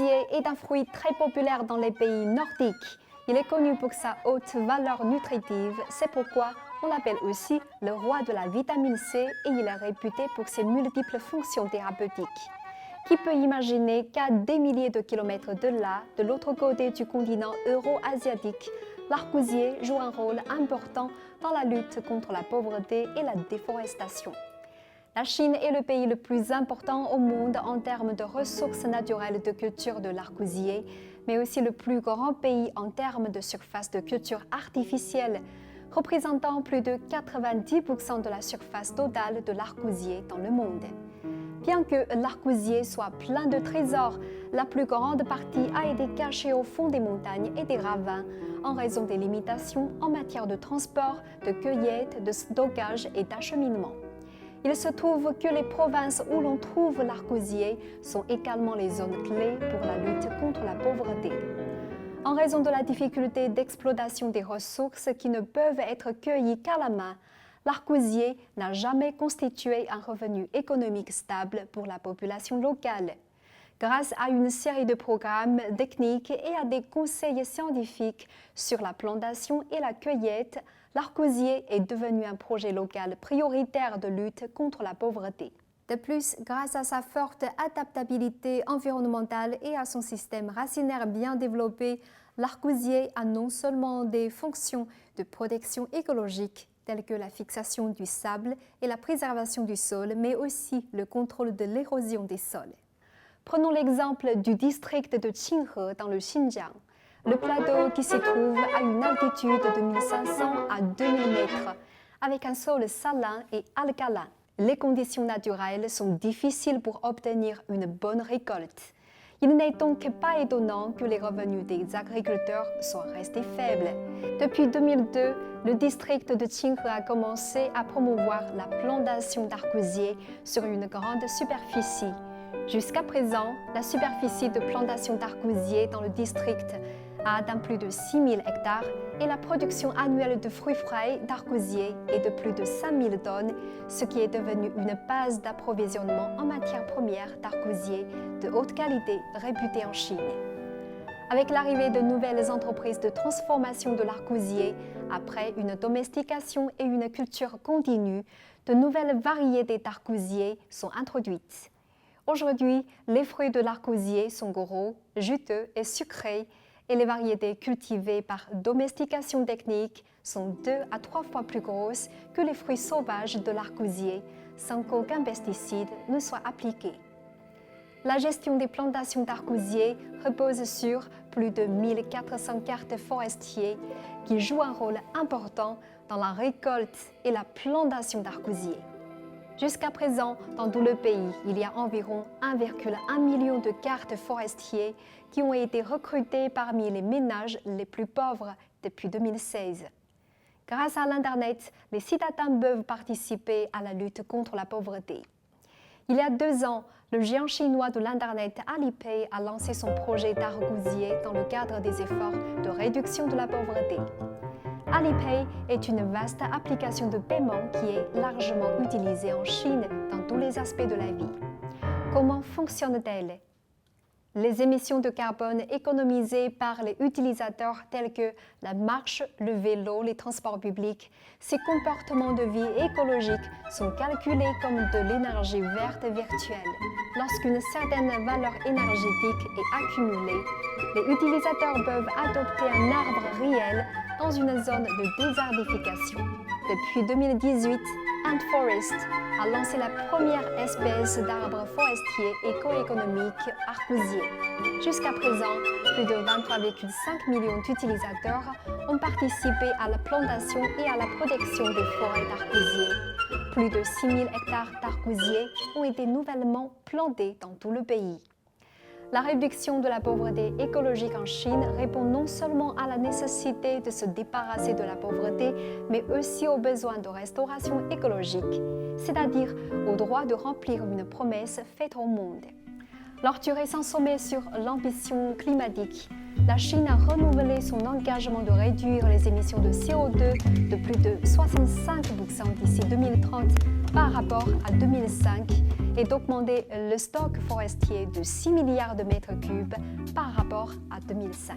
L'argousier est un fruit très populaire dans les pays nordiques. Il est connu pour sa haute valeur nutritive, c'est pourquoi on l'appelle aussi le roi de la vitamine C et il est réputé pour ses multiples fonctions thérapeutiques. Qui peut imaginer qu'à des milliers de kilomètres de là, de l'autre côté du continent euro-asiatique, l'argousier joue un rôle important dans la lutte contre la pauvreté et la déforestation. La Chine est le pays le plus important au monde en termes de ressources naturelles de culture de l'argousier, mais aussi le plus grand pays en termes de surface de culture artificielle, représentant plus de 90% de la surface totale de l'argousier dans le monde. Bien que l'argousier soit plein de trésors, la plus grande partie a été cachée au fond des montagnes et des ravins en raison des limitations en matière de transport, de cueillette, de stockage et d'acheminement. Il se trouve que les provinces où l'on trouve l'argousier sont également les zones clés pour la lutte contre la pauvreté. En raison de la difficulté d'exploitation des ressources qui ne peuvent être cueillies qu'à la main, l'argousier n'a jamais constitué un revenu économique stable pour la population locale. Grâce à une série de programmes techniques et à des conseils scientifiques sur la plantation et la cueillette, l'argousier est devenu un projet local prioritaire de lutte contre la pauvreté. De plus, grâce à sa forte adaptabilité environnementale et à son système racinaire bien développé, l'argousier a non seulement des fonctions de protection écologique telles que la fixation du sable et la préservation du sol, mais aussi le contrôle de l'érosion des sols. Prenons l'exemple du district de Qinghe dans le Xinjiang. Le plateau qui se trouve à une altitude de 1500 à 2000 mètres, avec un sol salin et alcalin. Les conditions naturelles sont difficiles pour obtenir une bonne récolte. Il n'est donc pas étonnant que les revenus des agriculteurs soient restés faibles. Depuis 2002, le district de Qinghe a commencé à promouvoir la plantation d'argousier sur une grande superficie. Jusqu'à présent, la superficie de plantation d'argousier dans le district a atteint plus de 6000 hectares et la production annuelle de fruits frais d'argousier est de plus de 5000 tonnes, ce qui est devenu une base d'approvisionnement en matières premières d'argousier de haute qualité réputée en Chine. Avec l'arrivée de nouvelles entreprises de transformation de l'argousier, après une domestication et une culture continue, de nouvelles variétés d'argousier sont introduites. Aujourd'hui, les fruits de l'argousier sont gros, juteux et sucrés, et les variétés cultivées par domestication technique sont 2 à 3 fois plus grosses que les fruits sauvages de l'argousier, sans qu'aucun pesticide ne soit appliqué. La gestion des plantations d'argousier repose sur plus de 1400 cartes forestiers qui jouent un rôle important dans la récolte et la plantation d'argousier. Jusqu'à présent, dans tout le pays, il y a environ 1,1 million de cartes forestiers qui ont été recrutés parmi les ménages les plus pauvres depuis 2016. Grâce à l'Internet, les citadins peuvent participer à la lutte contre la pauvreté. Il y a 2 ans, le géant chinois de l'Internet Alipay a lancé son projet d'argousier dans le cadre des efforts de réduction de la pauvreté. Alipay est une vaste application de paiement qui est largement utilisée en Chine dans tous les aspects de la vie. Comment fonctionne-t-elle ? Les émissions de carbone économisées par les utilisateurs tels que la marche, le vélo, les transports publics, ces comportements de vie écologiques sont calculés comme de l'énergie verte virtuelle. Lorsqu'une certaine valeur énergétique est accumulée, les utilisateurs peuvent adopter un arbre réel dans une zone de désertification. Depuis 2018, Ant Forest a lancé la première espèce d'arbre forestier éco-économique argousier. Jusqu'à présent, plus de 23,5 millions d'utilisateurs ont participé à la plantation et à la protection des forêts d'argousier. Plus de 6000 hectares d'argousier ont été nouvellement plantés dans tout le pays. La réduction de la pauvreté écologique en Chine répond non seulement à la nécessité de se débarrasser de la pauvreté, mais aussi aux besoins de restauration écologique, c'est-à-dire au droit de remplir une promesse faite au monde. Lors du récent sommet sur l'ambition climatique, la Chine a renouvelé son engagement de réduire les émissions de CO2 de plus de 65% d'ici 2030 par rapport à 2005 et d'augmenter le stock forestier de 6 milliards de mètres cubes par rapport à 2005.